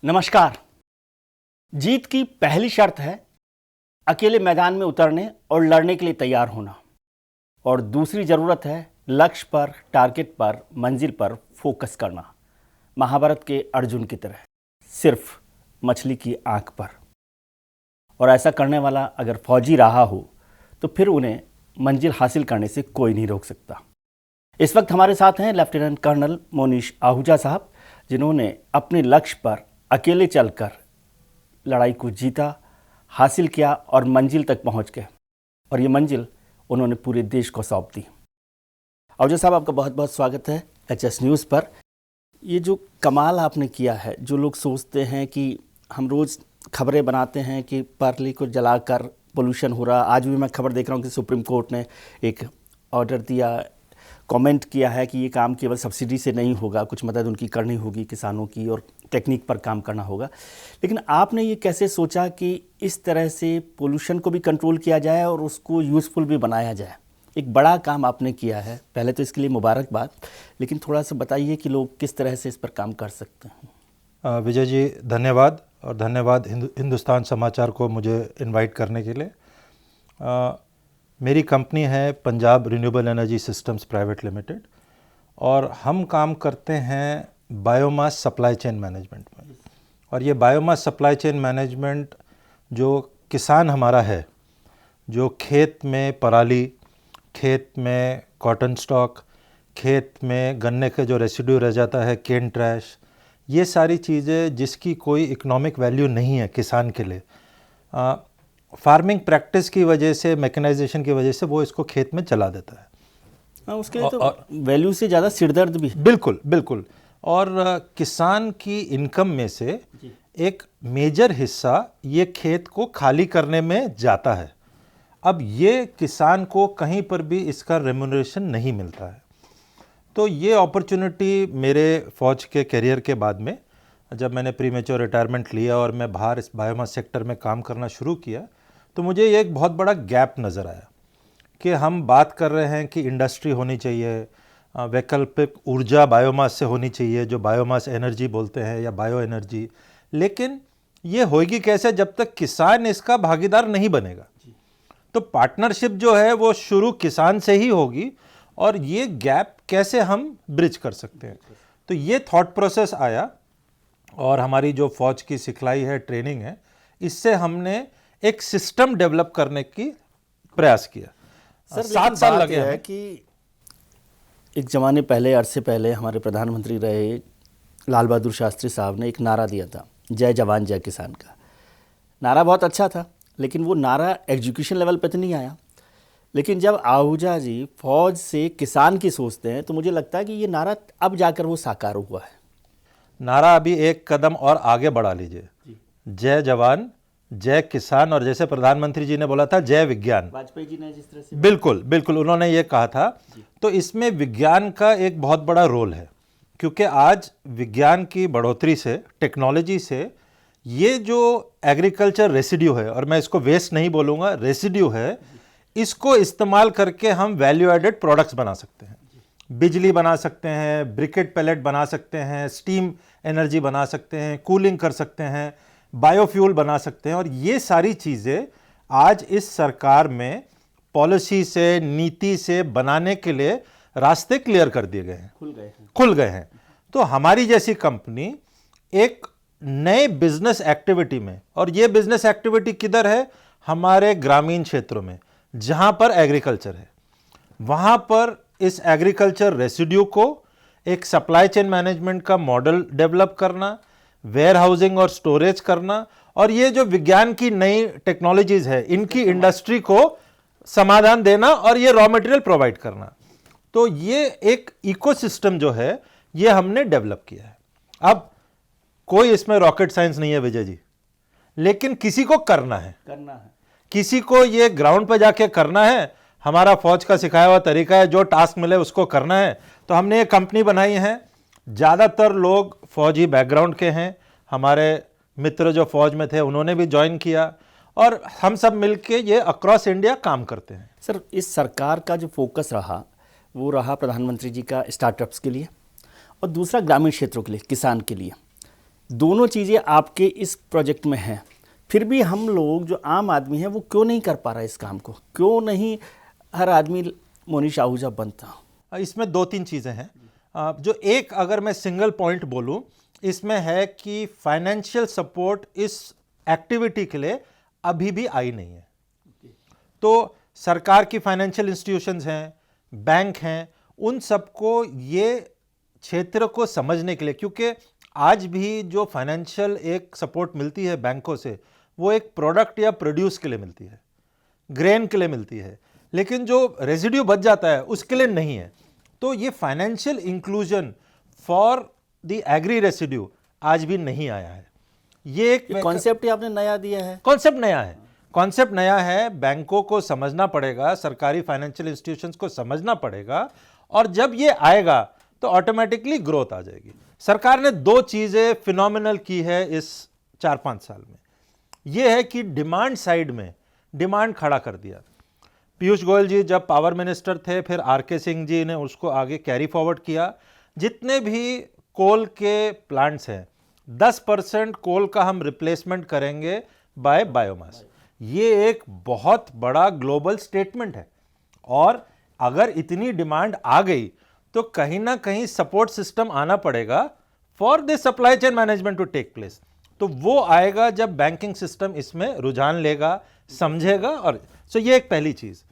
नमस्कार। जीत की पहली शर्त है अकेले मैदान में उतरने और लड़ने के लिए तैयार होना, और दूसरी जरूरत है लक्ष्य पर, टारगेट पर, मंजिल पर फोकस करना। महाभारत के अर्जुन की तरह, सिर्फ मछली की आंख पर। और ऐसा करने वाला अगर फौजी रहा हो तो फिर उन्हें मंजिल हासिल करने से कोई नहीं रोक सकता। इस वक्त हमारे साथ हैं लेफ्टिनेंट कर्नल मोनीश आहूजा साहब, जिन्होंने अपने लक्ष्य पर अकेले चलकर लड़ाई को जीता, हासिल किया और मंजिल तक पहुंच गए, और ये मंजिल उन्होंने पूरे देश को सौंप दी। आहूजा साहब, आपका बहुत बहुत स्वागत है एचएस न्यूज़ पर। ये जो कमाल आपने किया है, जो लोग सोचते हैं कि हम रोज़ खबरें बनाते हैं कि पार्ली को जलाकर पोल्यूशन हो रहा। आज भी मैं खबर देख रहा हूँ कि सुप्रीम कोर्ट ने एक ऑर्डर दिया, कमेंट किया है कि ये काम केवल सब्सिडी से नहीं होगा, कुछ मदद उनकी करनी होगी किसानों की, और टेक्निक पर काम करना होगा। लेकिन आपने ये कैसे सोचा कि इस तरह से पोल्यूशन को भी कंट्रोल किया जाए और उसको यूज़फुल भी बनाया जाए? एक बड़ा काम आपने किया है, पहले तो इसके लिए मुबारकबाद। लेकिन थोड़ा सा बताइए कि लोग किस तरह से इस पर काम कर सकते हैं। विजय जी, धन्यवाद, और धन्यवाद हिंदुस्तान समाचार को मुझे इनवाइट करने के लिए। मेरी कंपनी है Punjab renewable energy systems private limited, और हम काम करते हैं बायोमास सप्लाई चेन मैनेजमेंट में। और ये बायोमास सप्लाई चेन मैनेजमेंट जो किसान हमारा है, जो खेत में पराली, खेत में कॉटन स्टॉक, खेत में गन्ने के जो रेसिड्यू रह जाता है, केन ट्रैश, ये सारी चीज़ें जिसकी कोई इकोनॉमिक वैल्यू नहीं है किसान के लिए, फार्मिंग प्रैक्टिस की वजह से, मैकेनाइजेशन की वजह से वो इसको खेत में चला देता है। उसके लिए तो वैल्यू से ज़्यादा सिरदर्द भी। बिल्कुल बिल्कुल। और किसान की इनकम में से एक मेजर हिस्सा ये खेत को खाली करने में जाता है। अब ये किसान को कहीं पर भी इसका रेम्यूनरेशन नहीं मिलता है। तो ये अपॉर्चुनिटी मेरे फौज के करियर के बाद में, जब मैंने प्रीमेच्योर रिटायरमेंट लिया और मैं बाहर इस बायोमास सेक्टर में काम करना शुरू किया, तो मुझे ये एक बहुत बड़ा गैप नज़र आया कि हम बात कर रहे हैं कि इंडस्ट्री होनी चाहिए, वैकल्पिक ऊर्जा बायोमास से होनी चाहिए, जो बायोमास एनर्जी बोलते हैं या बायो एनर्जी, लेकिन ये होगी कैसे जब तक किसान इसका भागीदार नहीं बनेगा। तो पार्टनरशिप जो है वो शुरू किसान से ही होगी, और ये गैप कैसे हम ब्रिज कर सकते हैं। तो ये थॉट प्रोसेस आया, और हमारी जो फौज की सिखलाई है, ट्रेनिंग है, इससे हमने एक सिस्टम डेवलप करने की प्रयास किया। सर, 7 साल लगे है कि एक ज़माने पहले, अरसे पहले हमारे प्रधानमंत्री रहे लाल बहादुर शास्त्री साहब ने एक नारा दिया था, जय जवान जय किसान का। नारा बहुत अच्छा था, लेकिन वो नारा एग्जीक्यूशन लेवल पे तो नहीं आया। लेकिन जब आहूजा जी फौज से किसान की सोचते हैं, तो मुझे लगता है कि ये नारा अब जाकर वो साकार हुआ है। नारा अभी एक कदम और आगे बढ़ा लीजिए, जय जवान जय किसान, और जैसे प्रधानमंत्री जी ने बोला था जय विज्ञान, वाजपेयी जी ने जिस तरह से, बिल्कुल बिल्कुल उन्होंने ये कहा था। तो इसमें विज्ञान का एक बहुत बड़ा रोल है, क्योंकि आज विज्ञान की बढ़ोतरी से, टेक्नोलॉजी से, ये जो एग्रीकल्चर रेसिड्यू है, और मैं इसको वेस्ट नहीं बोलूँगा, रेसिड्यू है, इसको इस्तेमाल करके हम वैल्यू एडेड प्रोडक्ट्स बना सकते हैं। बिजली बना सकते हैं, ब्रिकेट पैलेट बना सकते हैं, स्टीम एनर्जी बना सकते हैं, कूलिंग कर सकते हैं, बायोफ्यूल बना सकते हैं। और ये सारी चीज़ें आज इस सरकार में पॉलिसी से, नीति से बनाने के लिए रास्ते क्लियर कर दिए गए हैं, खुल गए हैं। तो हमारी जैसी कंपनी एक नए बिजनेस एक्टिविटी में, और ये बिजनेस एक्टिविटी किधर है? हमारे ग्रामीण क्षेत्रों में, जहां पर एग्रीकल्चर है, वहां पर इस एग्रीकल्चर रेसिड्यू को एक सप्लाई चेन मैनेजमेंट का मॉडल डेवलप करना, वेयर हाउसिंग और स्टोरेज करना, और ये जो विज्ञान की नई टेक्नोलॉजीज है, इनकी इंडस्ट्री को समाधान देना, और ये रॉ मटेरियल प्रोवाइड करना। तो ये एक इकोसिस्टम जो है, ये हमने डेवलप किया है। अब कोई इसमें रॉकेट साइंस नहीं है विजय जी, लेकिन किसी को करना है, किसी को ये ग्राउंड पर जाके करना है। हमारा फौज का सिखाया हुआ तरीका है, जो टास्क मिले उसको करना है। तो हमने ये कंपनी बनाई है, ज़्यादातर लोग फौजी बैकग्राउंड के हैं। हमारे मित्र जो फौज में थे उन्होंने भी ज्वाइन किया, और हम सब मिलके ये अक्रॉस इंडिया काम करते हैं। सर, इस सरकार का जो फोकस रहा वो रहा प्रधानमंत्री जी का स्टार्टअप्स के लिए, और दूसरा ग्रामीण क्षेत्रों के लिए, किसान के लिए। दोनों चीज़ें आपके इस प्रोजेक्ट में हैं, फिर भी हम लोग जो आम आदमी है वो क्यों नहीं कर पा रहा इस काम को? क्यों नहीं हर आदमी मोनिश आहूजा बनता? इसमें दो तीन चीज़ें हैं। जो एक अगर मैं सिंगल पॉइंट बोलूं, इसमें है कि फाइनेंशियल सपोर्ट इस एक्टिविटी के लिए अभी भी आई नहीं है। तो सरकार की फाइनेंशियल इंस्टीट्यूशंस हैं, बैंक हैं, उन सबको ये क्षेत्र को समझने के लिए, क्योंकि आज भी जो फाइनेंशियल एक सपोर्ट मिलती है बैंकों से, वो एक प्रोडक्ट या प्रोड्यूस के लिए मिलती है, ग्रेन के लिए मिलती है, लेकिन जो रेजिड्यू बच जाता है उसके लिए नहीं है। तो ये financial inclusion for the agri residue आज भी नहीं आया है। ये एक कॉन्सेप्ट ही आपने नया दिया है। कॉन्सेप्ट नया है, कॉन्सेप्ट नया है। बैंकों को समझना पड़ेगा, सरकारी फाइनेंशियल इंस्टीट्यूशंस को समझना पड़ेगा, और जब ये आएगा तो ऑटोमेटिकली ग्रोथ आ जाएगी। सरकार ने दो चीजें फिनोमिनल की है इस 4-5 साल में। यह है कि डिमांड साइड में डिमांड खड़ा कर दिया। पीयूष गोयल जी जब पावर मिनिस्टर थे, फिर आर.के. सिंह जी ने उसको आगे कैरी फॉरवर्ड किया। जितने भी कोल के प्लांट्स हैं, 10% कोल का हम रिप्लेसमेंट करेंगे बाय बायोमास। ये एक बहुत बड़ा ग्लोबल स्टेटमेंट है, और अगर इतनी डिमांड आ गई तो कहीं ना कहीं सपोर्ट सिस्टम आना पड़ेगा for the supply chain management to take place. तो वो आएगा जब बैंकिंग सिस्टम इसमें रुझान लेगा, समझेगा। और सो ये एक पहली चीज।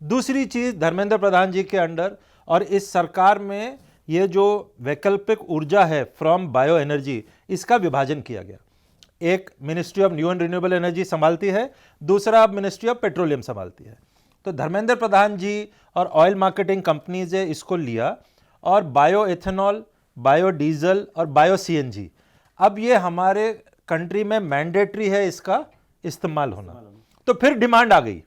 दूसरी चीज, धर्मेंद्र प्रधान जी के अंडर और इस सरकार में ये जो वैकल्पिक ऊर्जा है फ्रॉम बायो एनर्जी, इसका विभाजन किया गया। एक ministry of new and renewable energy संभालती है, दूसरा मिनिस्ट्री ऑफ पेट्रोलियम संभालती है। तो धर्मेंद्र प्रधान जी और ऑयल मार्केटिंग कंपनीज है इसको लिया, और बायो एथेनॉल, बायो डीजल और बायो सीएनजी, अब ये हमारे कंट्री में मैंडेटरी है इसका इस्तेमाल होना। तो फिर डिमांड आ गई,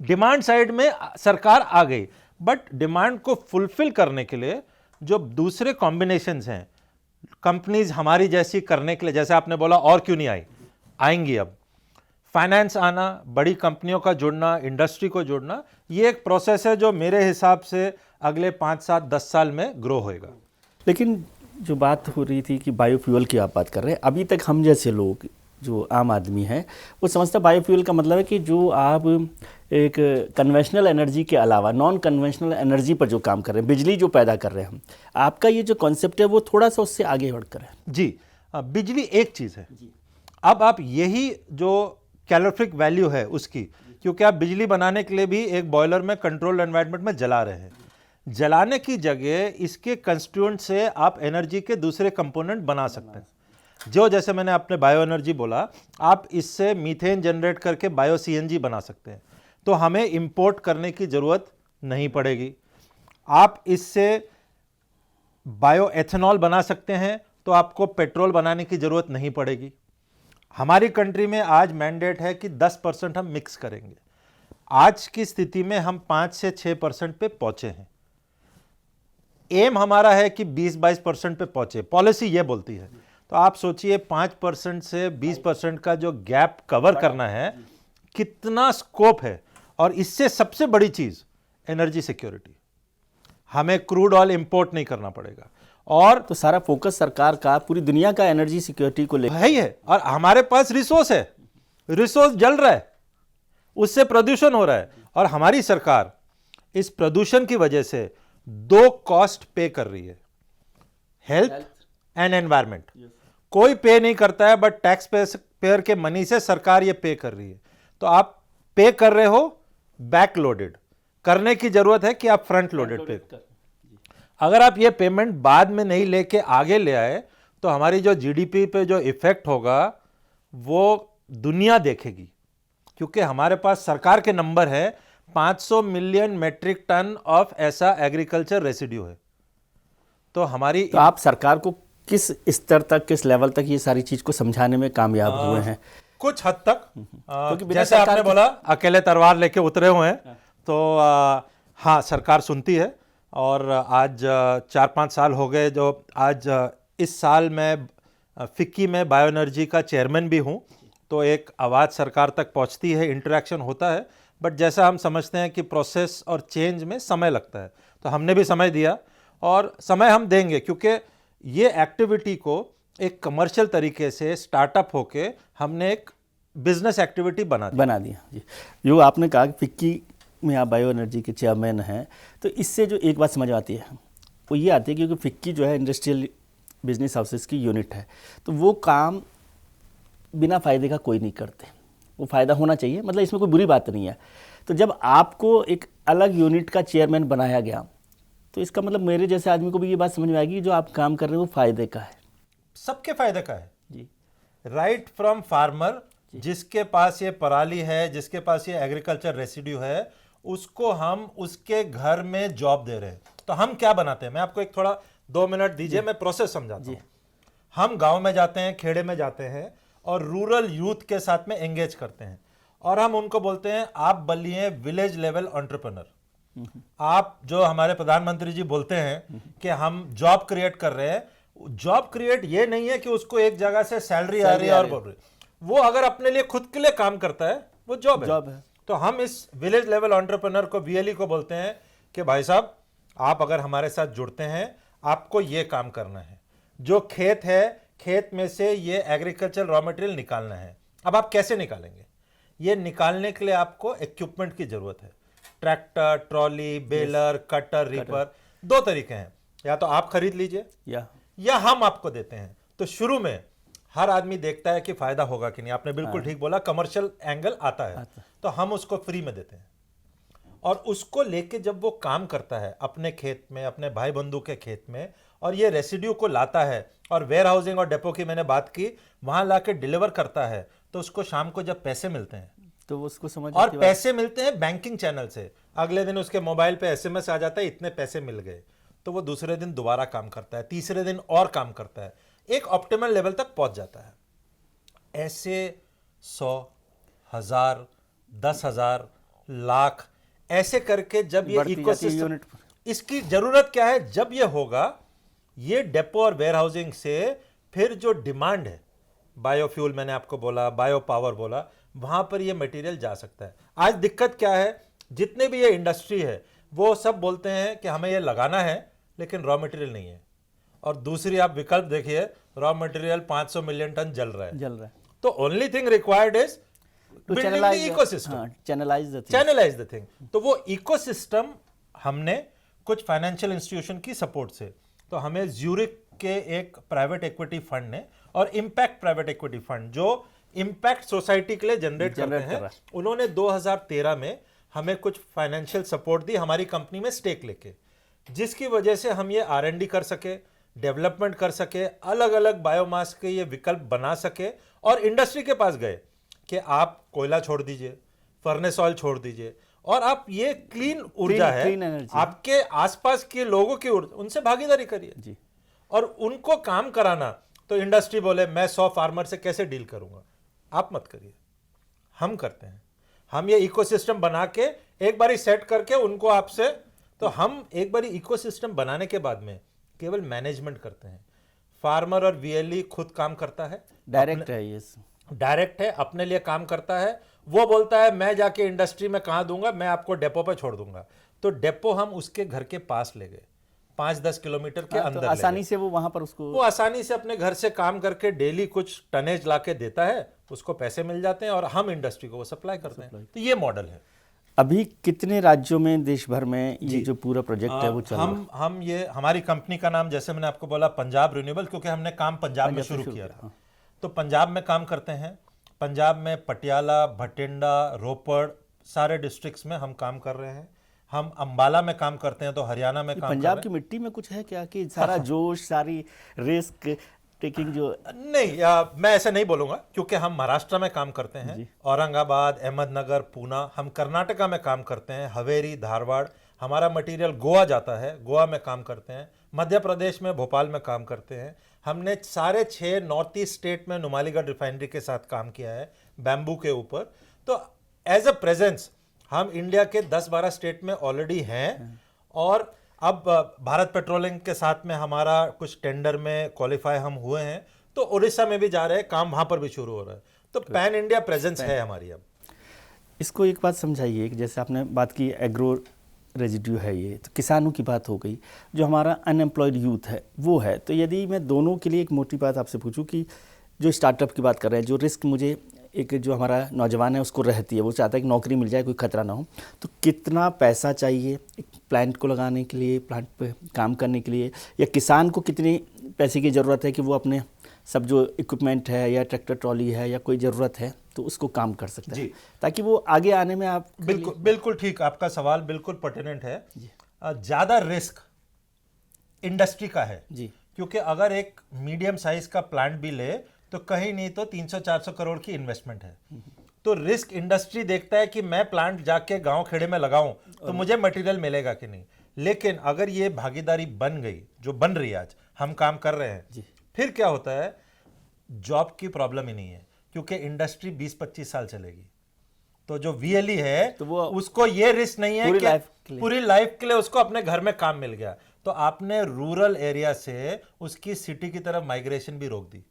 डिमांड साइड में सरकार आ गई, बट डिमांड को फुलफिल करने के लिए जो दूसरे कॉम्बिनेशंस हैं कंपनीज हमारी जैसी करने के लिए, जैसे आपने बोला और क्यों नहीं आई, आएंगी। अब फाइनेंस आना, बड़ी कंपनियों का जुड़ना, इंडस्ट्री को जोड़ना, ये एक प्रोसेस है जो मेरे हिसाब से अगले 5, 7, 10 साल में ग्रो होएगा। लेकिन जो बात हो रही थी कि बायोफ्यूल की आप बात कर रहे हैं, अभी तक हम जैसे लोग जो आम आदमी है वो समझता बायोफ्यूल का मतलब है कि जो आप एक कन्वेंशनल एनर्जी के अलावा नॉन कन्वेंशनल एनर्जी पर जो काम कर रहे हैं, बिजली जो पैदा कर रहे हैं हम, आपका ये जो कॉन्सेप्ट है वो थोड़ा सा उससे आगे बढ़कर है। जी, बिजली एक चीज़ है। अब आप यही जो कैलोरीफिक वैल्यू है उसकी, क्योंकि आप बिजली बनाने के लिए भी एक बॉयलर में कंट्रोल्ड एनवायरनमेंट में जला रहे हैं, जलाने की जगह इसके कंस्टिट्यूएंट से आप एनर्जी के दूसरे कंपोनेंट बना सकते हैं। जो जैसे मैंने अपने बायो एनर्जी बोला, आप इससे मीथेन जनरेट करके बायो सीएनजी बना सकते हैं, तो हमें इंपोर्ट करने की जरूरत नहीं पड़ेगी। आप इससे बायो एथेनॉल बना सकते हैं, तो आपको पेट्रोल बनाने की जरूरत नहीं पड़ेगी। हमारी कंट्री में आज मैंडेट है कि 10% हम मिक्स करेंगे। आज की स्थिति में हम 5 से 6% पे पहुंचे हैं। एम हमारा है कि 20-22% पे पहुंचे, पॉलिसी ये बोलती है। तो आप सोचिए 5% से 20% का जो गैप कवर करना है, कितना स्कोप है। और इससे सबसे बड़ी चीज एनर्जी सिक्योरिटी, हमें क्रूड ऑयल इंपोर्ट नहीं करना पड़ेगा। और तो सारा फोकस सरकार का पूरी दुनिया का एनर्जी सिक्योरिटी को लेकर है ही है। और हमारे पास रिसोर्स है, रिसोर्स जल रहा है, उससे प्रदूषण हो रहा है, और हमारी सरकार इस प्रदूषण की वजह से 2 कॉस्ट पे कर रही है, हेल्थ एंड एनवायरमेंट। कोई पे नहीं करता है, बट टैक्स पेयर के मनी से सरकार ये पे कर रही है। तो आप पे कर रहे हो बैक लोडेड, करने की जरूरत है कि आप फ्रंट लोडेड पे। अगर आप ये पेमेंट बाद में नहीं लेके आगे ले आए, तो हमारी जो जीडीपी पे जो इफेक्ट होगा वो दुनिया देखेगी। क्योंकि हमारे पास सरकार के नंबर है 500 मिलियन मेट्रिक टन ऑफ ऐसा एग्रीकल्चर रेसिड्यू है। तो हमारी तो आप सरकार को किस स्तर तक, किस लेवल तक ये सारी चीज को समझाने में कामयाब हुए हैं? कुछ हद तक, जैसे आपने बोला अकेले तलवार लेके उतरे हुए हैं, तो हाँ, सरकार सुनती है। और आज 4-5 साल हो गए, जो आज इस साल मैं फिक्की में बायो एनर्जी का चेयरमैन भी हूँ, तो एक आवाज़ सरकार तक पहुँचती है, इंटरेक्शन होता है। बट जैसा हम समझते हैं कि प्रोसेस और चेंज में समय लगता है, तो हमने भी समय दिया और समय हम देंगे, क्योंकि ये एक्टिविटी को एक कमर्शियल तरीके से स्टार्टअप होके हमने एक बिजनेस एक्टिविटी बना दिया जी। जो आपने कहा कि फिक्की में आप बायो एनर्जी के चेयरमैन हैं, तो इससे जो एक बात समझ आती है वो ये आती है क्योंकि फिक्की जो है इंडस्ट्रियल बिजनेस हाउसेस की यूनिट है, तो वो काम बिना फ़ायदे का कोई नहीं करते, वो फ़ायदा होना चाहिए, मतलब इसमें कोई बुरी बात नहीं है। तो जब आपको एक अलग यूनिट का चेयरमैन बनाया गया तो इसका मतलब मेरे जैसे आदमी को भी ये बात समझ में आएगी कि जो आप काम कर रहे हैं वो फ़ायदे का है, सबके फायदे का है जी। राइट फ्रॉम फार्मर, जिसके पास ये पराली है, जिसके पास ये एग्रीकल्चर रेसिड्यू है, उसको हम उसके घर में जॉब दे रहे हैं। तो हम क्या बनाते हैं, मैं आपको एक थोड़ा 2 मिनट दीजिए, मैं प्रोसेस समझाता हूं। हम गांव में जाते हैं, खेड़े में जाते हैं और रूरल यूथ के साथ में एंगेज करते हैं और हम उनको बोलते हैं आप बनिए विलेज लेवल एंटरप्रेन्योर। आप जो हमारे प्रधानमंत्री जी बोलते हैं कि हम जॉब क्रिएट कर रहे हैं, जॉब क्रिएट ये नहीं है कि उसको एक जगह से सैलरी आ रही है और बढ़ रही, वो अगर अपने लिए खुद के लिए काम करता है वो जॉब है। तो हम इस विलेज लेवल एंटरप्रेन्योर को, वीएलई को बोलते हैं कि भाई साहब आप अगर हमारे साथ जुड़ते हैं, आपको ये काम करना है, जो खेत है खेत में से ये एग्रीकल्चर रॉ मटेरियल निकालना है। अब आप कैसे निकालेंगे, ये निकालने के लिए आपको इक्विपमेंट की जरूरत है, tractor, trolley, baler, cutter, reaper. 2 तरीके हैं, या तो आप खरीद लीजिए या हम आपको देते हैं। तो शुरू में हर आदमी देखता है कि फायदा होगा कि नहीं, आपने बिल्कुल ठीक बोला, कमर्शियल एंगल आता है तो हम उसको फ्री में देते हैं और उसको लेके जब वो काम करता है अपने खेत में, अपने भाई बंधु के खेत में, और ये रेसिड्यू को लाता है और वेयर हाउसिंग और डेपो की मैंने बात की, वहां लाके डिलीवर करता है, तो उसको शाम को जब पैसे मिलते हैं तो उसको समझ, और पैसे मिलते हैं बैंकिंग चैनल से, अगले दिन उसके मोबाइल पे एसएमएस आ जाता है इतने पैसे मिल गए, तो वो दूसरे दिन दोबारा काम करता है, तीसरे दिन और काम करता है, एक ऑप्टिमल लेवल तक पहुंच जाता है। ऐसे 100, 1000, 10,000, लाख ऐसे करके जब ये इकोसिस्टम, इसकी जरूरत क्या है, जब ये होगा ये डेपो और वेयर हाउसिंग से फिर जो डिमांड है, बायोफ्यूल मैंने आपको बोला, बायो पावर बोला, वहां पर ये मटेरियल जा सकता है। आज दिक्कत क्या है, जितने भी ये इंडस्ट्री है वो सब बोलते हैं कि हमें ये लगाना है लेकिन रॉ मटेरियल नहीं है, और दूसरी आप विकल्प देखिए, रॉ मटेरियल 500 मिलियन टन जल रहा है। तो only thing required is building the ecosystem, channelize the thing. तो वो इकोसिस्टम हमने कुछ फाइनेंशियल इंस्टीट्यूशन की सपोर्ट से, तो हमें ज्यूरिक के एक प्राइवेट इक्विटी फंड ने और इम्पैक्ट प्राइवेट इक्विटी फंड जो इम्पैक्ट सोसाइटी के लिए जनरेट करते हैं, उन्होंने 2013 में हमें कुछ फाइनेंशियल सपोर्ट दी हमारी कंपनी में स्टेक लेके, जिसकी वजह से हम ये R&D कर सके, डेवलपमेंट कर सके, अलग अलग बायोमास के ये विकल्प बना सके, और इंडस्ट्री के पास गए कि आप कोयला छोड़ दीजिए, फर्नेस ऑयल छोड़ दीजिए, और आप ये क्लीन ऊर्जा है, आपके आसपास के लोगों की ऊर्जा, उनसे भागीदारी करिए जी, और उनको काम कराना। तो इंडस्ट्री बोले मैं 100 फार्मर से कैसे डील करूंगा, आप मत करिए, हम करते हैं। हम ये इकोसिस्टम बना के एक बारी सेट करके उनको आपसे, तो हम एक बारी इकोसिस्टम बनाने के बाद में केवल मैनेजमेंट करते हैं। फार्मर और वीएलई खुद काम करता है, डायरेक्ट है, ये डायरेक्ट है, अपने लिए काम करता है। वो बोलता है मैं जाके इंडस्ट्री में कहाँ दूंगा, मैं आपको डेपो पे छोड़ दूंगा, तो डेपो हम उसके घर के पास ले गए, 5-10 किलोमीटर के अंदर, तो आसानी से वो वहां पर उसको, वो आसानी से अपने घर से काम करके डेली कुछ टनेज लाके देता है, उसको पैसे मिल जाते हैं और हम इंडस्ट्री को वो सप्लाई करते हैं। तो ये मॉडल है। अभी कितने राज्यों में, देश भर में ये जो पूरा प्रोजेक्ट है वो चल रहा है? हम ये, हमारी कंपनी का नाम जैसे मैंने आपको बोला पंजाब रिन्यूएबल, क्योंकि हमने काम पंजाब में शुरू किया था, तो पंजाब में काम करते हैं। पंजाब में पटियाला, भटिंडा, रोपड़ सारे डिस्ट्रिक्ट्स में हम काम कर रहे हैं। हम अंबाला में काम करते हैं, तो हरियाणा में काम पंजाब की मिट्टी में कुछ है क्या कि सारा जोश, सारी रिस्क टेकिंग जो, नहीं, मैं ऐसा नहीं बोलूंगा, क्योंकि हम महाराष्ट्र में काम करते हैं, औरंगाबाद, अहमदनगर, पूना, हम कर्नाटका में काम करते हैं, हवेरी, धारवाड़, हमारा मटेरियल गोवा जाता है, गोवा में काम करते हैं, मध्य प्रदेश में भोपाल में काम करते हैं। हमने सारे 6 नॉर्थ ईस्ट स्टेट में नुमालीगढ़ रिफाइनरी के साथ काम किया है बैम्बू के ऊपर। तो एज अ प्रेजेंस हम इंडिया के 10-12 स्टेट में ऑलरेडी हैं, और अब भारत पेट्रोलियम के साथ में हमारा कुछ टेंडर में क्वालिफाई हम हुए हैं, तो उड़ीसा में भी जा रहे हैं, काम वहां पर भी शुरू हो रहा है। तो पैन इंडिया प्रेजेंस है हमारी। अब इसको एक बात समझाइए कि जैसे आपने बात की एग्रो रेजिड्यू है ये, तो किसानों की बात हो गई, जो हमारा अनएम्प्लॉयड यूथ है वो है। तो यदि मैं दोनों के लिए एक मोटी बात आपसे पूछूं कि जो स्टार्टअप की बात कर रहे हैं, जो रिस्क मुझे एक जो हमारा नौजवान है उसको रहती है, वो चाहता है कि नौकरी मिल जाए, कोई खतरा ना हो, तो कितना पैसा चाहिए एक प्लांट को लगाने के लिए, प्लांट पे काम करने के लिए, या किसान को कितने पैसे की ज़रूरत है कि वो अपने सब जो इक्विपमेंट है या ट्रैक्टर ट्रॉली है या कोई ज़रूरत है तो उसको काम कर सकता है, ताकि वो आगे आने में आप बिल्कुल ठीक, आपका सवाल बिल्कुल पर्टिनेंट है। ज़्यादा रिस्क इंडस्ट्री का है जी, क्योंकि अगर एक मीडियम साइज का प्लांट भी ले तो कहीं नहीं तो 300-400 करोड़ की इन्वेस्टमेंट है। तो रिस्क इंडस्ट्री देखता है कि मैं प्लांट जाके गांव खेड़े में लगाऊं तो मुझे मटेरियल मिलेगा कि नहीं। लेकिन अगर ये भागीदारी बन गई, जो बन रही है आज, हम काम कर रहे हैं जी, फिर क्या होता है, जॉब की प्रॉब्लम ही नहीं है क्योंकि इंडस्ट्री 20-25 साल चलेगी। तो जो वीएलई है तो वो उसको ये रिस्क नहीं है कि पूरी लाइफ के लिए उसको अपने घर में काम मिल गया। तो आपने रूरल एरिया से उसकी सिटी की तरफ माइग्रेशन भी रोक दी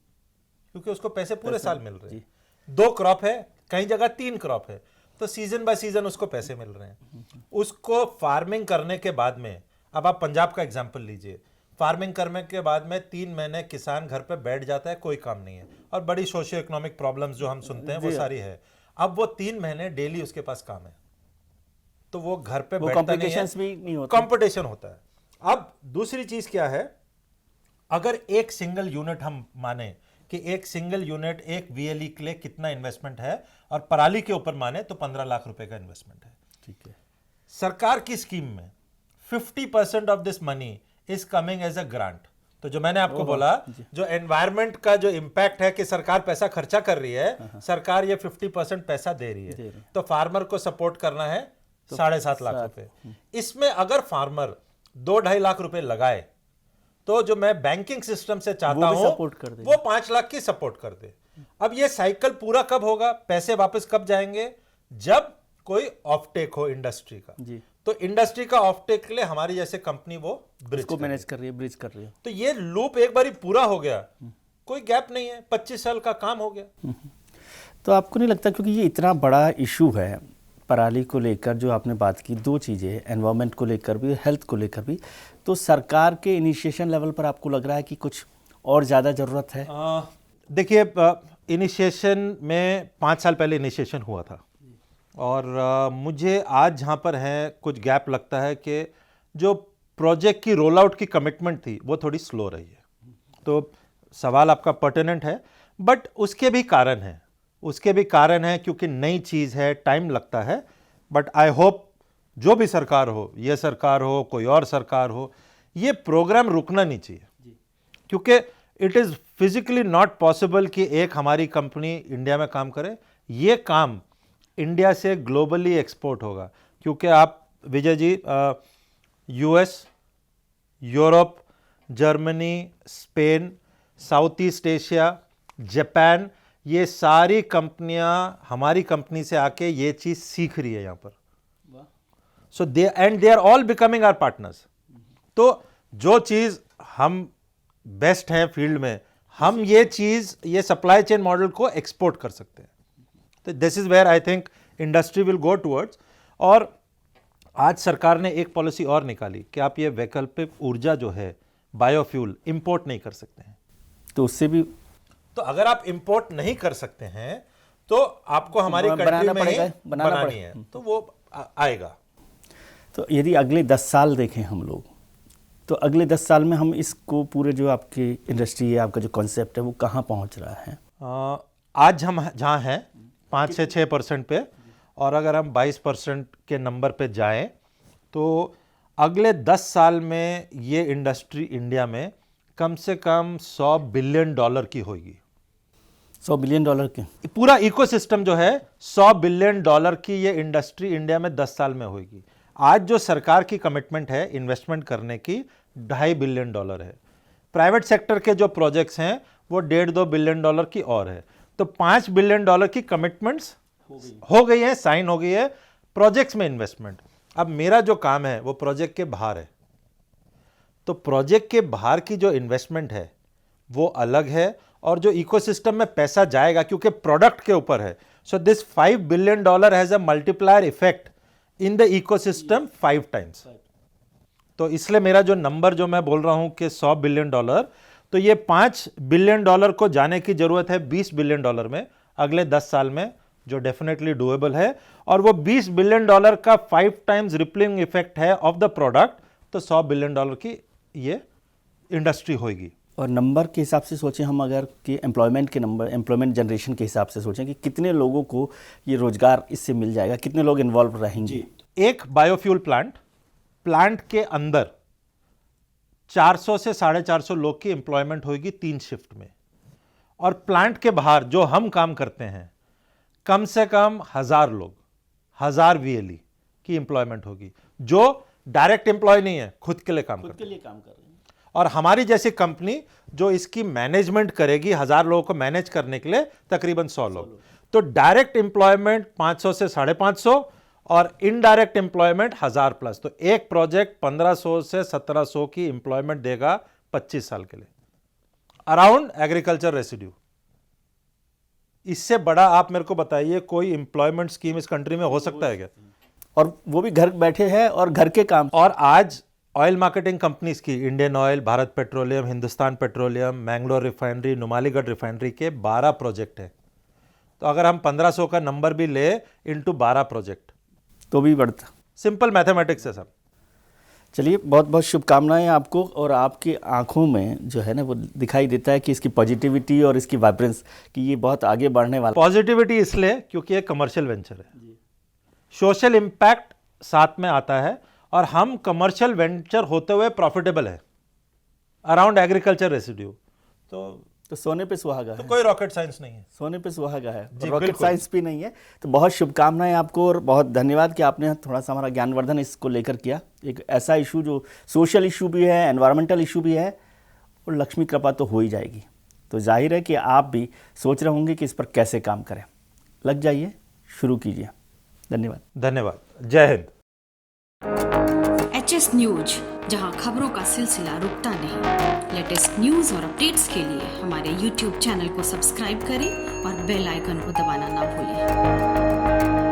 क्योंकि उसको पैसे पूरे साल मिल रहे हैं। 2 क्रॉप है, कई जगह 3 क्रॉप है, तो सीजन बाय सीजन उसको पैसे मिल रहे हैं। उसको फार्मिंग करने के बाद में, अब आप पंजाब का एग्जाम्पल लीजिए, फार्मिंग करने के बाद में 3 महीने किसान घर पे बैठ जाता है, कोई काम नहीं है, और बड़ी सोशियो इकोनॉमिक प्रॉब्लम्स जो हम सुनते हैं वो सारी है। अब वो 3 महीने डेली उसके पास काम है, तो वो घर पे बैठता नहीं है, कंपटीशन होता है। अब दूसरी चीज क्या है, अगर एक सिंगल यूनिट हम माने कि एक सिंगल यूनिट एक वीएलई के लिए कितना इन्वेस्टमेंट है, और पराली के ऊपर माने तो 15 लाख रुपए का इन्वेस्टमेंट है। ठीक है। सरकार की स्कीम में 50% of this money is coming as a grant. तो जो मैंने आपको बोला, जो एनवायरमेंट का जो इंपैक्ट है कि सरकार पैसा खर्चा कर रही है, सरकार ये 50% पैसा दे रही है, तो फार्मर को सपोर्ट करना है 7.5 लाख रुपए। इसमें अगर फार्मर 2-2.5 लाख रुपए लगाए तो जो मैं बैंकिंग सिस्टम से चाहता हूं वो 5 लाख की सपोर्ट कर दे। अब ये साइकिल पूरा कब होगा, पैसे वापस कब जाएंगे, जब कोई ऑफटेक हो इंडस्ट्री का जी। तो इंडस्ट्री का ऑफटेक के लिए हमारी जैसे कंपनी वो ब्रिज को मैनेज कर रही है, ब्रिज कर रही है। तो ये लूप एक बारी पूरा हो गया, कोई गैप नहीं है, 25 साल का काम हो गया। तो आपको नहीं लगता, क्योंकि ये इतना बड़ा इशू है पराली को लेकर, जो आपने बात की, 2 चीज़ें, एनवायरनमेंट को लेकर भी, हेल्थ को लेकर भी, तो सरकार के इनिशिएशन लेवल पर आपको लग रहा है कि कुछ और ज़्यादा ज़रूरत है? देखिए, इनिशिएशन में 5 साल पहले इनिशिएशन हुआ था, और मुझे आज जहाँ पर है कुछ गैप लगता है कि जो प्रोजेक्ट की रोल आउट की कमिटमेंट थी वो थोड़ी स्लो रही है। तो सवाल आपका पर्टिनेंट है, बट उसके भी कारण है क्योंकि नई चीज़ है, टाइम लगता है। बट आई होप जो भी सरकार हो, ये सरकार हो, कोई और सरकार हो, ये प्रोग्राम रुकना नहीं चाहिए, क्योंकि it is physically not possible कि एक हमारी कंपनी इंडिया में काम करे। ये काम इंडिया से ग्लोबली एक्सपोर्ट होगा, क्योंकि आप Vijay ji, US, Europe, Germany, Spain, south east Asia, Japan, ये सारी कंपनियां हमारी कंपनी से आके ये चीज़ सीख रही है यहाँ पर। So they are all becoming our partners. तो जो चीज़ हम बेस्ट हैं फील्ड में, हम ये सप्लाई चेन मॉडल को एक्सपोर्ट कर सकते हैं। तो this is where I think industry will go towards. और आज सरकार ने एक पॉलिसी और निकाली कि आप ये वैकल्पिक ऊर्जा जो है, बायोफ्यूल, इंपोर्ट नहीं कर सकते हैं। तो उससे भी, तो अगर आप इंपोर्ट नहीं कर सकते हैं तो आपको हमारी कंट्री में ही बनानी है, तो वो आएगा। तो यदि अगले 10 साल देखें हम लोग, तो अगले 10 साल में हम इसको पूरे जो आपकी इंडस्ट्री है, आपका जो कॉन्सेप्ट है, वो कहाँ पहुँच रहा है? आज हम जहाँ हैं 5 से 6% पे, और अगर हम 22% के नंबर पे जाएं तो अगले 10 साल में ये इंडस्ट्री इंडिया में कम से कम $100 बिलियन की होगी। $100 बिलियन की पूरा इकोसिस्टम जो है, $100 बिलियन की ये इंडस्ट्री इंडिया में 10 साल में होगी। आज जो सरकार की कमिटमेंट है इन्वेस्टमेंट करने की, $2.5 बिलियन है। प्राइवेट सेक्टर के जो प्रोजेक्ट्स हैं वो $1.5-2 बिलियन की और है। तो $5 बिलियन की कमिटमेंट्स हो गई है, साइन हो गई है प्रोजेक्ट्स में इन्वेस्टमेंट। अब मेरा जो काम है वो प्रोजेक्ट के बाहर है, तो प्रोजेक्ट के बाहर की जो इन्वेस्टमेंट है वो अलग है, और जो इकोसिस्टम में पैसा जाएगा क्योंकि प्रोडक्ट के ऊपर है। So this $5 billion has a multiplier effect in the ecosystem 5 times. तो इसलिए मेरा जो नंबर जो मैं बोल रहा हूं कि $100 बिलियन, तो ये $5 बिलियन को जाने की जरूरत है $20 बिलियन में अगले 10 साल में, जो डेफिनेटली डुएबल है। और वो $20 बिलियन का 5 टाइम्स रिपलिंग इफेक्ट है ऑफ द प्रोडक्ट, तो $100 बिलियन की ये इंडस्ट्री होगी। और नंबर के हिसाब से सोचें हम, अगर कि एम्प्लॉयमेंट के नंबर, एम्प्लॉयमेंट जनरेशन के हिसाब से सोचें कि कितने लोगों को ये रोजगार इससे मिल जाएगा, कितने लोग इन्वॉल्व रहेंगे। एक बायोफ्यूल प्लांट के अंदर 400 से 450 लोग की एम्प्लॉयमेंट होगी 3 शिफ्ट में। और प्लांट के बाहर जो हम काम करते हैं, कम से कम 1000 लोग, 1000 VLE की एम्प्लॉयमेंट होगी, जो डायरेक्ट एम्प्लॉय नहीं है, खुद के लिए काम करते हैं। और हमारी जैसी कंपनी जो इसकी मैनेजमेंट करेगी 1000 लोगों को मैनेज करने के लिए तकरीबन 100 लोग। तो डायरेक्ट एम्प्लॉयमेंट 500 से 550 और इनडायरेक्ट एम्प्लॉयमेंट 1000 प्लस। तो एक प्रोजेक्ट 1500 से 1700 की एम्प्लॉयमेंट देगा 25 साल के लिए अराउंड एग्रीकल्चर रेसिड्यू। इससे बड़ा आप मेरे को बताइए कोई एम्प्लॉयमेंट स्कीम इस कंट्री में हो सकता है क्या? और वो भी घर बैठे हैं और घर के काम। और आज ऑयल मार्केटिंग कंपनीज की, Indian oil, Bharat petroleum, Hindustan petroleum, Mangalore refinery, Numaligarh refinery के 12 प्रोजेक्ट हैं। तो अगर हम 1500 का नंबर भी ले इनटू 12 प्रोजेक्ट तो भी बढ़ता। सिंपल मैथमेटिक्स है सर। चलिए, बहुत बहुत शुभकामनाएं आपको। और आपकी आंखों में जो है ना वो दिखाई देता है कि इसकी पॉजिटिविटी और इसकी वाइब्रेंस, कि ये बहुत आगे बढ़ने वाला। पॉजिटिविटी इसलिए क्योंकि ये कमर्शियल वेंचर है, सोशल इंपैक्ट साथ में आता है, और हम कमर्शियल वेंचर होते हुए प्रॉफिटेबल है अराउंड एग्रीकल्चर रेसिड्यू। तो सोने पे सुहागा है। कोई रॉकेट साइंस नहीं है, सोने पे सुहागा है, जी, रॉकेट बिल्कुल। साइंस भी नहीं है। तो बहुत शुभकामनाएं आपको और बहुत धन्यवाद कि आपने थोड़ा सा हमारा ज्ञानवर्धन इसको लेकर किया। एक ऐसा इशू जो सोशल इशू भी है, एनवायरमेंटल इशू भी है, और लक्ष्मी कृपा तो हो ही जाएगी। तो जाहिर है कि आप भी सोच रहे होंगे कि इस पर कैसे काम करें। लग जाइए, शुरू कीजिए। धन्यवाद। धन्यवाद। जय हिंद। HS न्यूज, जहां खबरों का सिलसिला रुकता नहीं। लेटेस्ट न्यूज और अपडेट्स के लिए हमारे YouTube चैनल को सब्सक्राइब करें और बेल आइकन को दबाना ना भूलें।